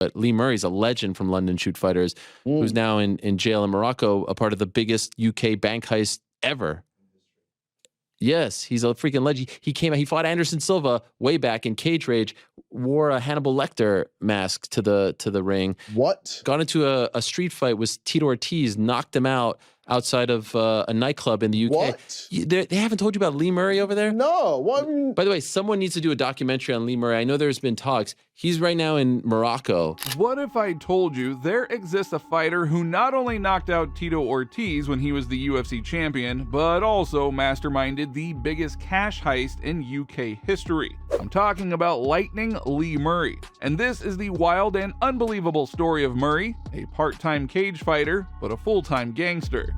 But Lee Murray's a legend from London Shoot Fighters, who's now in jail in Morocco, a part of the biggest UK bank heist ever. Yes, he's a freaking legend. He fought Anderson Silva way back in Cage Rage, wore a Hannibal Lecter mask to the ring. What? Got into a street fight with Tito Ortiz, knocked him out outside of a nightclub in the UK. What? They haven't told you about Lee Murray over there? No. What? By the way, someone needs to do a documentary on Lee Murray. I know there's been talks. He's right now in Morocco. What if I told you there exists a fighter who not only knocked out Tito Ortiz when he was the UFC champion, but also masterminded the biggest cash heist in UK history? I'm talking about Lightning Lee Murray. And this is the wild and unbelievable story of Murray, a part-time cage fighter, but a full-time gangster.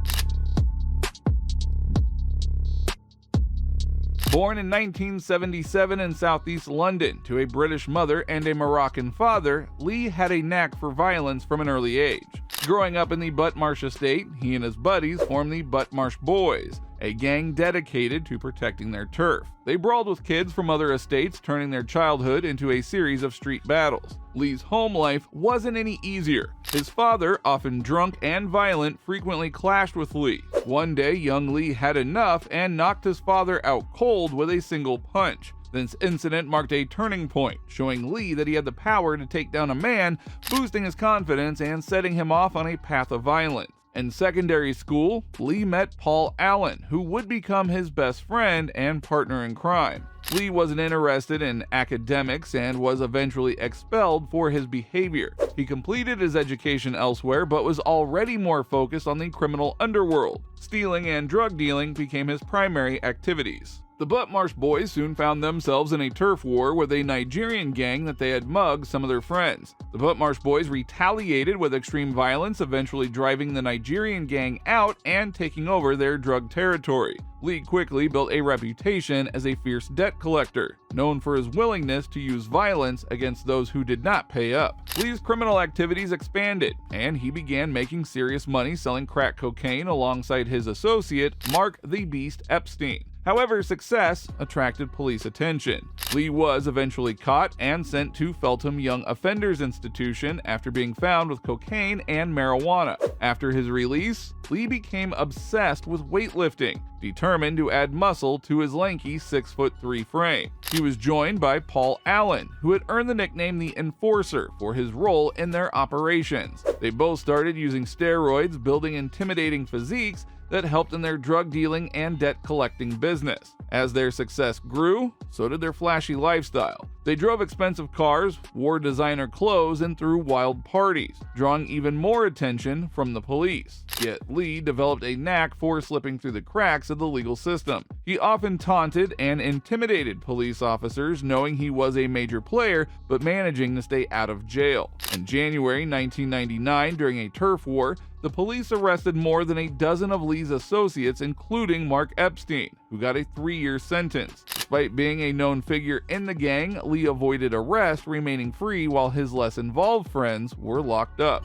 Born in 1977 in southeast London to a British mother and a Moroccan father, Lee had a knack for violence from an early age. Growing up in the Buttmarsh estate, he and his buddies formed the Buttmarsh Boys, a gang dedicated to protecting their turf. They brawled with kids from other estates, turning their childhood into a series of street battles. Lee's home life wasn't any easier. His father, often drunk and violent, frequently clashed with Lee. One day, young Lee had enough and knocked his father out cold with a single punch. This incident marked a turning point, showing Lee that he had the power to take down a man, boosting his confidence and setting him off on a path of violence. In secondary school, Lee met Paul Allen, who would become his best friend and partner in crime. Lee wasn't interested in academics and was eventually expelled for his behavior. He completed his education elsewhere, but was already more focused on the criminal underworld. Stealing and drug dealing became his primary activities. The Buttmarsh Boys soon found themselves in a turf war with a Nigerian gang that they had mugged some of their friends. The Buttmarsh Boys retaliated with extreme violence, eventually driving the Nigerian gang out and taking over their drug territory. Lee quickly built a reputation as a fierce debt collector, known for his willingness to use violence against those who did not pay up. Lee's criminal activities expanded, and he began making serious money selling crack cocaine alongside his associate, Mark the Beast Epstein. However, success attracted police attention. Lee was eventually caught and sent to Feltham Young Offenders Institution after being found with cocaine and marijuana. After his release, Lee became obsessed with weightlifting, determined to add muscle to his lanky 6'3" frame. He was joined by Paul Allen, who had earned the nickname the Enforcer for his role in their operations. They both started using steroids, building intimidating physiques that helped in their drug dealing and debt collecting business. As their success grew, so did their flashy lifestyle. They drove expensive cars, wore designer clothes, and threw wild parties, drawing even more attention from the police. Yet Lee developed a knack for slipping through the cracks of the legal system. He often taunted and intimidated police officers, knowing he was a major player but managing to stay out of jail. In January 1999, during a turf war, the police arrested more than a dozen of Lee's associates, including Mark Epstein, who got a 3-year sentence. Despite being a known figure in the gang, Lee avoided arrest, remaining free while his less involved friends were locked up.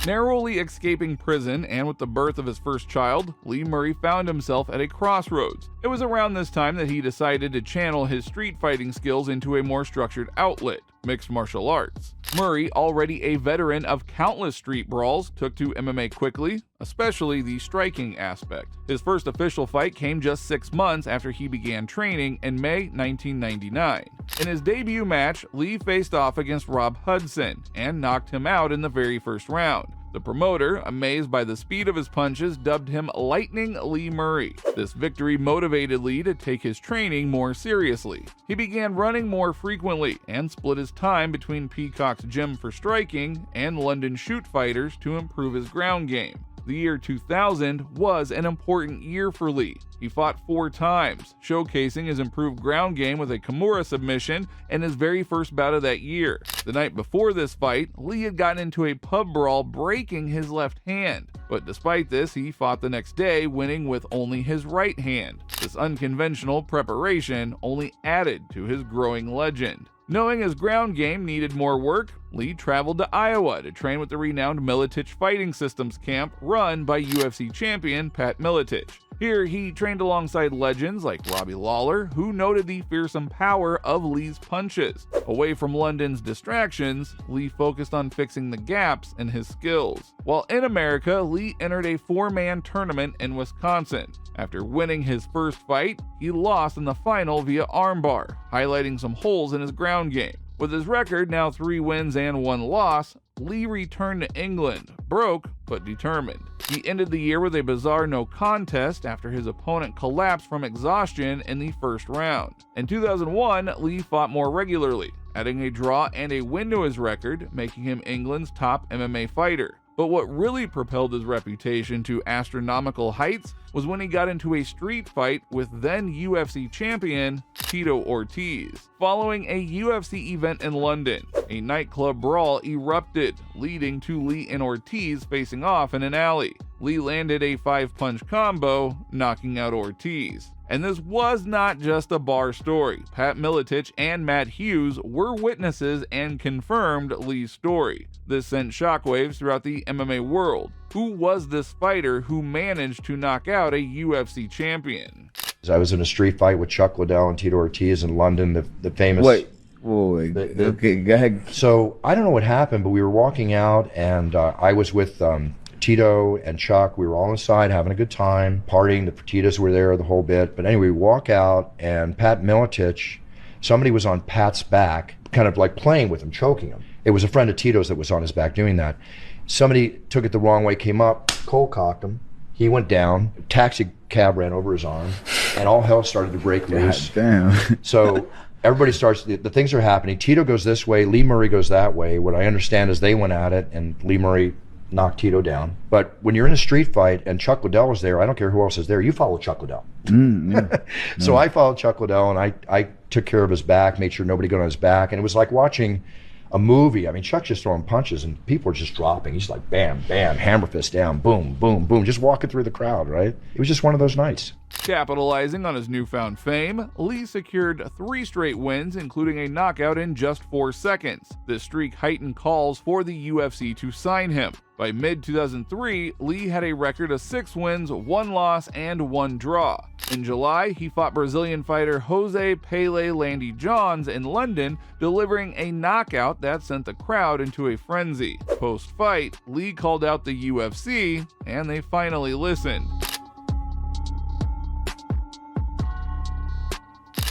Narrowly escaping prison and with the birth of his first child, Lee Murray found himself at a crossroads. It was around this time that he decided to channel his street fighting skills into a more structured outlet, mixed martial arts. Murray, already a veteran of countless street brawls, took to MMA quickly, especially the striking aspect. His first official fight came just 6 months after he began training in May 1999. In his debut match, Lee faced off against Rob Hudson and knocked him out in the very first round. The promoter, amazed by the speed of his punches, dubbed him Lightning Lee Murray. This victory motivated Lee to take his training more seriously. He began running more frequently and split his time between Peacock's gym for striking and London Shoot Fighters to improve his ground game. The year 2000 was an important year for Lee. He fought 4 times, showcasing his improved ground game with a Kimura submission in his very first bout of that year. The night before this fight, Lee had gotten into a pub brawl, breaking his left hand. But despite this, he fought the next day, winning with only his right hand. This unconventional preparation only added to his growing legend. Knowing his ground game needed more work, Lee traveled to Iowa to train with the renowned Militich Fighting Systems camp run by UFC champion Pat Militich. Here, he trained alongside legends like Robbie Lawler, who noted the fearsome power of Lee's punches. Away from London's distractions, Lee focused on fixing the gaps in his skills. While in America, Lee entered a 4-man tournament in Wisconsin. After winning his first fight, he lost in the final via armbar, highlighting some holes in his ground game. With his record now 3 wins and 1 loss, Lee returned to England, broke but determined. He ended the year with a bizarre no contest after his opponent collapsed from exhaustion in the first round. In 2001, Lee fought more regularly, adding a draw and a win to his record, making him England's top MMA fighter. But what really propelled his reputation to astronomical heights was when he got into a street fight with then UFC champion Tito Ortiz. Following a UFC event in London, a nightclub brawl erupted, leading to Lee and Ortiz facing off in an alley. Lee landed a 5-punch combo, knocking out Ortiz. And this was not just a bar story. Pat Miletich and Matt Hughes were witnesses and confirmed Lee's story. This sent shockwaves throughout the MMA world. Who was this fighter who managed to knock out a UFC champion? I was in a street fight with Chuck Liddell and Tito Ortiz in London, the famous... Wait. Okay, go ahead. So I don't know what happened, but we were walking out, and I was with Tito and Chuck. We were all inside having a good time, partying. The Fertittas were there, the whole bit. But anyway, we walk out, and Pat Miletich, somebody was on Pat's back, kind of like playing with him, choking him. It was a friend of Tito's that was on his back doing that. Somebody took it the wrong way, came up, cold cocked him. He went down. A taxi cab ran over his arm, and all hell started to break loose. Damn. So everybody starts, the things are happening. Tito goes this way, Lee Murray goes that way. What I understand is they went at it, and Lee Murray knocked Tito down. But when you're in a street fight and Chuck Liddell is there, I don't care who else is there, you follow Chuck Liddell. So I followed Chuck Liddell, and I took care of his back, made sure nobody got on his back, and it was like watching a movie. I mean, Chuck's just throwing punches and people are just dropping. He's like, bam, bam, hammer fist down, boom, boom, boom, just walking through the crowd, right? It was just one of those nights. Capitalizing on his newfound fame, Lee secured 3 straight wins, including a knockout in just 4 seconds. This streak heightened calls for the UFC to sign him. By mid-2003, Lee had a record of 6 wins, 1 loss, and 1 draw. In July, he fought Brazilian fighter Jose Pele Landy Johns in London, delivering a knockout that sent the crowd into a frenzy. Post-fight, Lee called out the UFC, and they finally listened.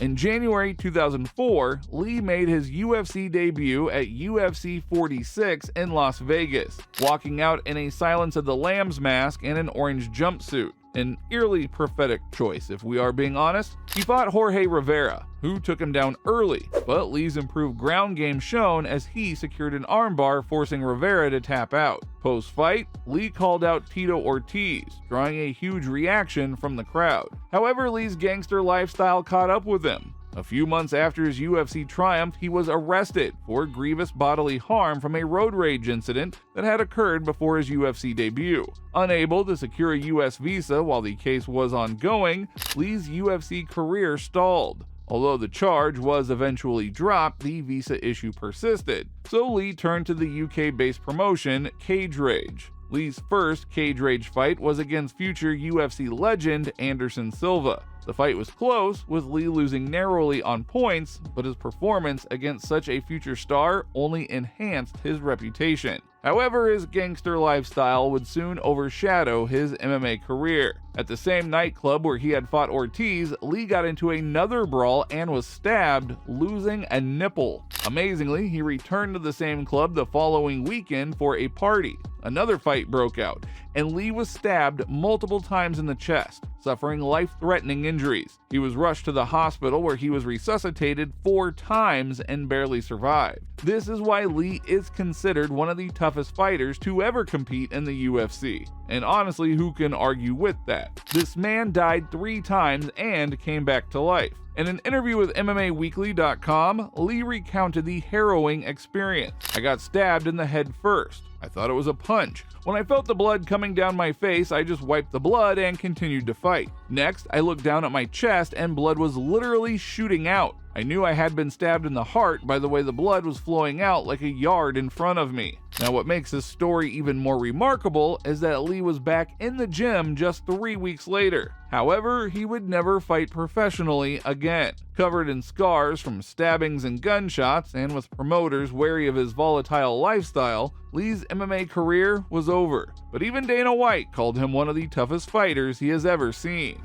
In January 2004, Lee made his UFC debut at UFC 46 in Las Vegas, walking out in a Silence of the Lambs mask and an orange jumpsuit. An eerily prophetic choice, if we are being honest. He fought Jorge Rivera, who took him down early, but Lee's improved ground game shone as he secured an armbar, forcing Rivera to tap out. Post-fight, Lee called out Tito Ortiz, drawing a huge reaction from the crowd. However, Lee's gangster lifestyle caught up with him. A few months after his UFC triumph, he was arrested for grievous bodily harm from a road rage incident that had occurred before his UFC debut. Unable to secure a US visa while the case was ongoing, Lee's UFC career stalled. Although the charge was eventually dropped, the visa issue persisted, so Lee turned to the UK-based promotion Cage Rage. Lee's first Cage Rage fight was against future UFC legend Anderson Silva. The fight was close, with Lee losing narrowly on points, but his performance against such a future star only enhanced his reputation. However, his gangster lifestyle would soon overshadow his MMA career. At the same nightclub where he had fought Ortiz, Lee got into another brawl and was stabbed, losing a nipple. Amazingly, he returned to the same club the following weekend for a party. Another fight broke out, and Lee was stabbed multiple times in the chest, suffering life-threatening injuries. He was rushed to the hospital where he was resuscitated 4 times and barely survived. This is why Lee is considered one of the toughest fighters to ever compete in the UFC. And honestly, who can argue with that? This man died 3 times and came back to life. In an interview with MMAweekly.com, Lee recounted the harrowing experience. "I got stabbed in the head first. I thought it was a punch. When I felt the blood coming down my face, I just wiped the blood and continued to fight. Next, I looked down at my chest and blood was literally shooting out. I knew I had been stabbed in the heart by the way the blood was flowing out like a yard in front of me. Now, what makes this story even more remarkable is that Lee was back in the gym just 3 weeks later. However, he would never fight professionally again. Covered in scars from stabbings and gunshots, and with promoters wary of his volatile lifestyle, Lee's MMA career was over. But even Dana White called him one of the toughest fighters he has ever seen.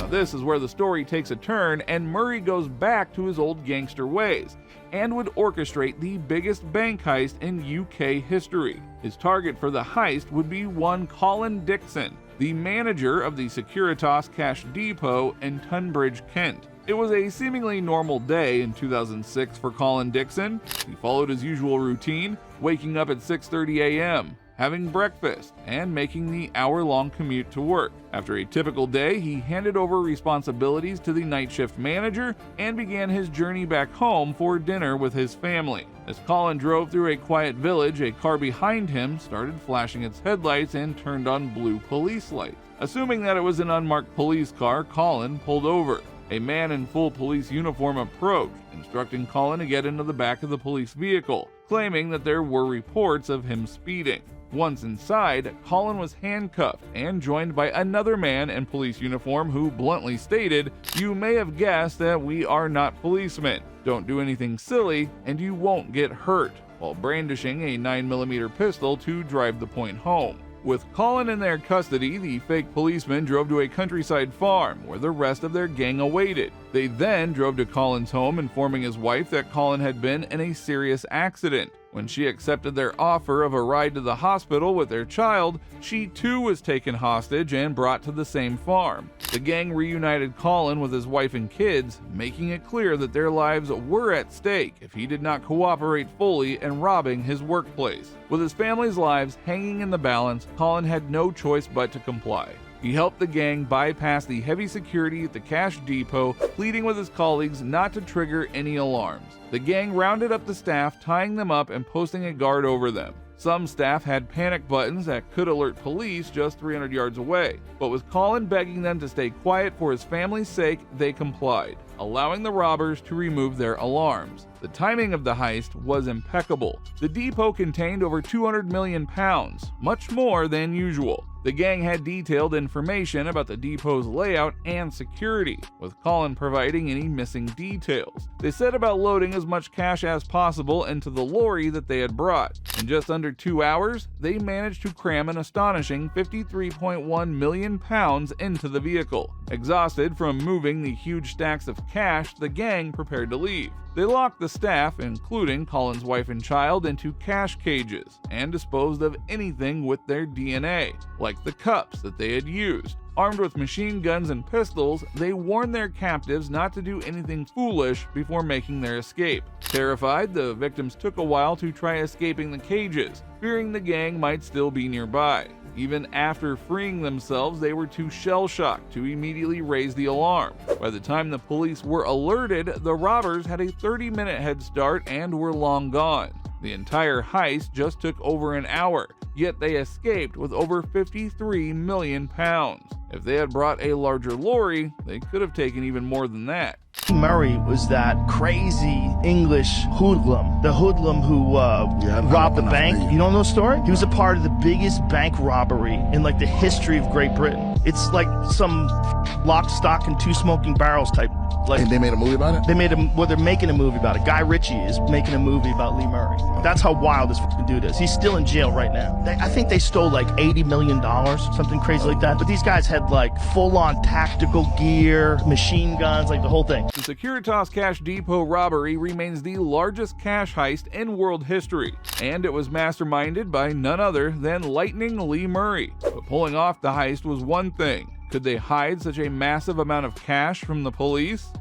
Now, this is where the story takes a turn, and Murray goes back to his old gangster ways and would orchestrate the biggest bank heist in UK history. His target for the heist would be one Colin Dixon, the manager of the Securitas Cash Depot in Tunbridge, Kent. It was a seemingly normal day in 2006 for Colin Dixon. He followed his usual routine, waking up at 6:30 a.m., having breakfast, and making the hour-long commute to work. After a typical day, he handed over responsibilities to the night shift manager and began his journey back home for dinner with his family. As Colin drove through a quiet village, a car behind him started flashing its headlights and turned on blue police lights. Assuming that it was an unmarked police car, Colin pulled over. A man in full police uniform approached, instructing Colin to get into the back of the police vehicle, claiming that there were reports of him speeding. Once inside, Colin was handcuffed and joined by another man in police uniform who bluntly stated, "You may have guessed that we are not policemen. Don't do anything silly and you won't get hurt," while brandishing a 9mm pistol to drive the point home. With Colin in their custody, the fake policemen drove to a countryside farm where the rest of their gang awaited. They then drove to Colin's home, informing his wife that Colin had been in a serious accident. When she accepted their offer of a ride to the hospital with their child, she too was taken hostage and brought to the same farm. The gang reunited Colin with his wife and kids, making it clear that their lives were at stake if he did not cooperate fully in robbing his workplace. With his family's lives hanging in the balance, Colin had no choice but to comply. He helped the gang bypass the heavy security at the cash depot, pleading with his colleagues not to trigger any alarms. The gang rounded up the staff, tying them up and posting a guard over them. Some staff had panic buttons that could alert police just 300 yards away, but with Colin begging them to stay quiet for his family's sake, they complied, allowing the robbers to remove their alarms. The timing of the heist was impeccable. The depot contained over 200 million pounds, much more than usual. The gang had detailed information about the depot's layout and security, with Colin providing any missing details. They set about loading as much cash as possible into the lorry that they had brought. In just under 2 hours, they managed to cram an astonishing 53.1 million pounds into the vehicle. Exhausted from moving the huge stacks of cash, the gang prepared to leave. They locked the staff, including Colin's wife and child, into cash cages and disposed of anything with their DNA, like the cups that they had used. Armed with machine guns and pistols, they warned their captives not to do anything foolish before making their escape. Terrified, the victims took a while to try escaping the cages, fearing the gang might still be nearby. Even after freeing themselves, they were too shell-shocked to immediately raise the alarm. By the time the police were alerted, the robbers had a 30-minute head start and were long gone. The entire heist just took over an hour, yet they escaped with over 53 million pounds. If they had brought a larger lorry, they could have taken even more than that. Murray was that crazy English hoodlum, the hoodlum who robbed the bank. You don't know the story? He was a part of the biggest bank robbery in like the history of Great Britain. It's like some lock, stock, and two smoking barrels type. Like, and they made a movie about it? They're making a movie about it. Guy Ritchie is making a movie about Lee Murray. That's how wild this fucking dude is. He's still in jail right now. I think they stole like $80 million, something crazy like that. But these guys had like full-on tactical gear, machine guns, like the whole thing. The Securitas Cash Depot robbery remains the largest cash heist in world history, and it was masterminded by none other than Lightning Lee Murray. But pulling off the heist was one thing. Could they hide such a massive amount of cash from the police?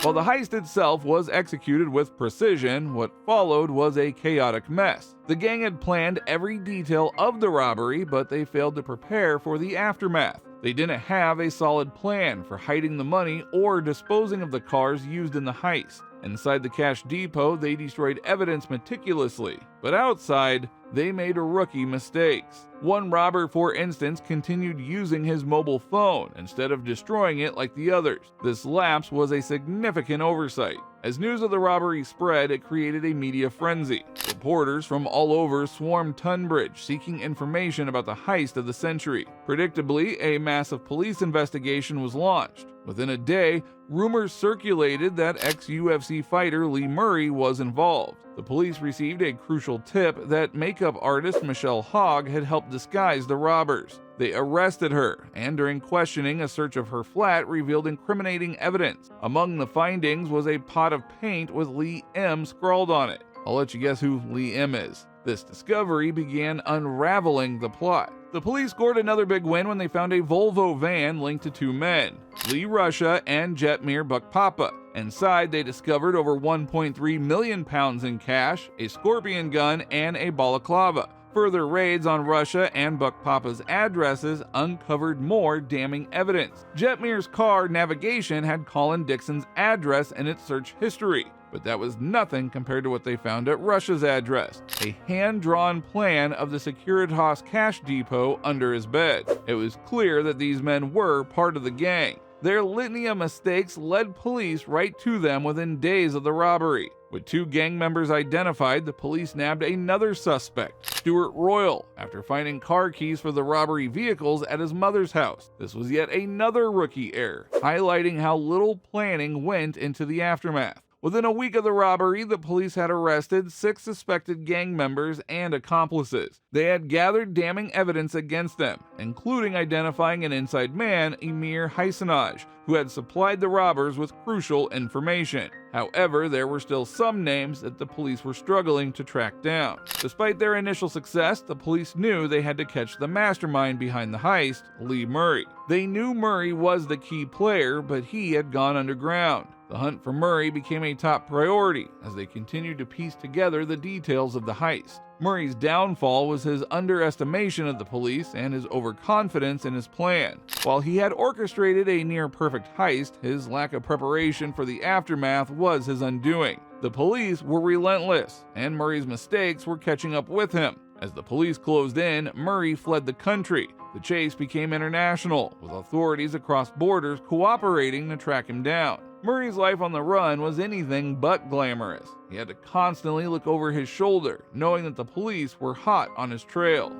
While the heist itself was executed with precision, what followed was a chaotic mess. The gang had planned every detail of the robbery, but they failed to prepare for the aftermath. They didn't have a solid plan for hiding the money or disposing of the cars used in the heist. Inside the cash depot, they destroyed evidence meticulously, but outside, they made rookie mistakes. One robber, for instance, continued using his mobile phone instead of destroying it like the others. This lapse was a significant oversight. As news of the robbery spread, it created a media frenzy. Reporters from all over swarmed Tunbridge, seeking information about the heist of the century. Predictably, a massive police investigation was launched. Within a day, rumors circulated that ex-UFC fighter Lee Murray was involved. The police received a crucial tip that makeup artist Michelle Hogg had helped disguise the robbers. They arrested her, and during questioning, a search of her flat revealed incriminating evidence. Among the findings was a pot of paint with Lee M scrawled on it. I'll let you guess who Lee M is. This discovery began unraveling the plot. The police scored another big win when they found a Volvo van linked to two men, Lee Russia and Jetmir Buckpapa. Inside, they discovered over 1.3 million pounds in cash, a scorpion gun, and a balaclava. Further raids on Russia and Buckpapa's addresses uncovered more damning evidence. Jetmir's car navigation had Colin Dixon's address in its search history, but that was nothing compared to what they found at Russia's address, a hand-drawn plan of the Securitas cash depot under his bed. It was clear that these men were part of the gang. Their litany of mistakes led police right to them within days of the robbery. With two gang members identified, the police nabbed another suspect, Stuart Royal, after finding car keys for the robbery vehicles at his mother's house. This was yet another rookie error, highlighting how little planning went into the aftermath. Within a week of the robbery, the police had arrested 6 suspected gang members and accomplices. They had gathered damning evidence against them, including identifying an inside man, Emir Heisinaj, who had supplied the robbers with crucial information. However, there were still some names that the police were struggling to track down. Despite their initial success, the police knew they had to catch the mastermind behind the heist, Lee Murray. They knew Murray was the key player, but he had gone underground. The hunt for Murray became a top priority as they continued to piece together the details of the heist. Murray's downfall was his underestimation of the police and his overconfidence in his plan. While he had orchestrated a near-perfect heist, his lack of preparation for the aftermath was his undoing. The police were relentless, and Murray's mistakes were catching up with him. As the police closed in, Murray fled the country. The chase became international, with authorities across borders cooperating to track him down. Murray's life on the run was anything but glamorous. He had to constantly look over his shoulder, knowing that the police were hot on his trail.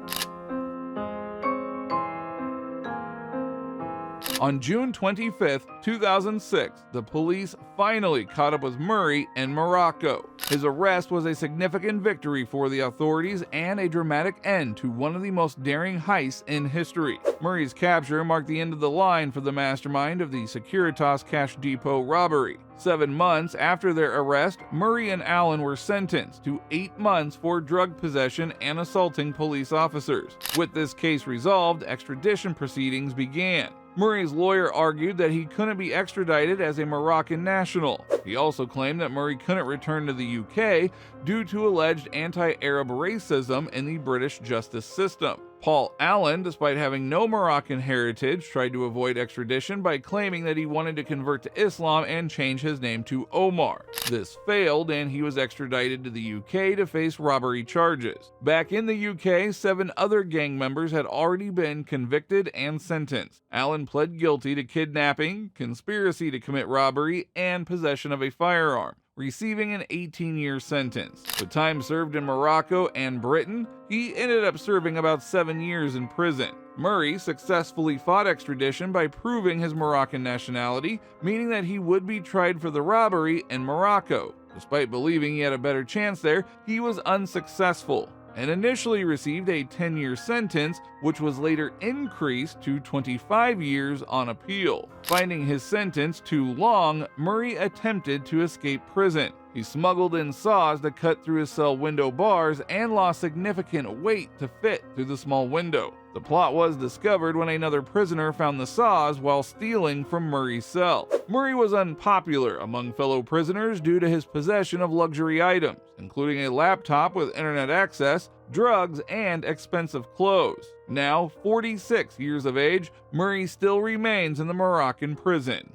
On June 25, 2006, the police finally caught up with Murray in Morocco. His arrest was a significant victory for the authorities and a dramatic end to one of the most daring heists in history. Murray's capture marked the end of the line for the mastermind of the Securitas Cash Depot robbery. 7 months after their arrest, Murray and Allen were sentenced to 8 months for drug possession and assaulting police officers. With this case resolved, extradition proceedings began. Murray's lawyer argued that he couldn't be extradited as a Moroccan national. He also claimed that Murray couldn't return to the UK due to alleged anti-Arab racism in the British justice system. Paul Allen, despite having no Moroccan heritage, tried to avoid extradition by claiming that he wanted to convert to Islam and change his name to Omar. This failed, and he was extradited to the UK to face robbery charges. Back in the UK, 7 other gang members had already been convicted and sentenced. Allen pled guilty to kidnapping, conspiracy to commit robbery, and possession of a firearm, receiving an 18-year sentence. With time served in Morocco and Britain, he ended up serving about 7 years in prison. Murray successfully fought extradition by proving his Moroccan nationality, meaning that he would be tried for the robbery in Morocco. Despite believing he had a better chance there, he was unsuccessful and initially received a 10-year sentence, which was later increased to 25 years on appeal. Finding his sentence too long, Murray attempted to escape prison. He smuggled in saws to cut through his cell window bars and lost significant weight to fit through the small window. The plot was discovered when another prisoner found the saws while stealing from Murray's cell. Murray was unpopular among fellow prisoners due to his possession of luxury items, including a laptop with internet access, drugs, and expensive clothes. Now, 46 years of age, Murray still remains in the Moroccan prison.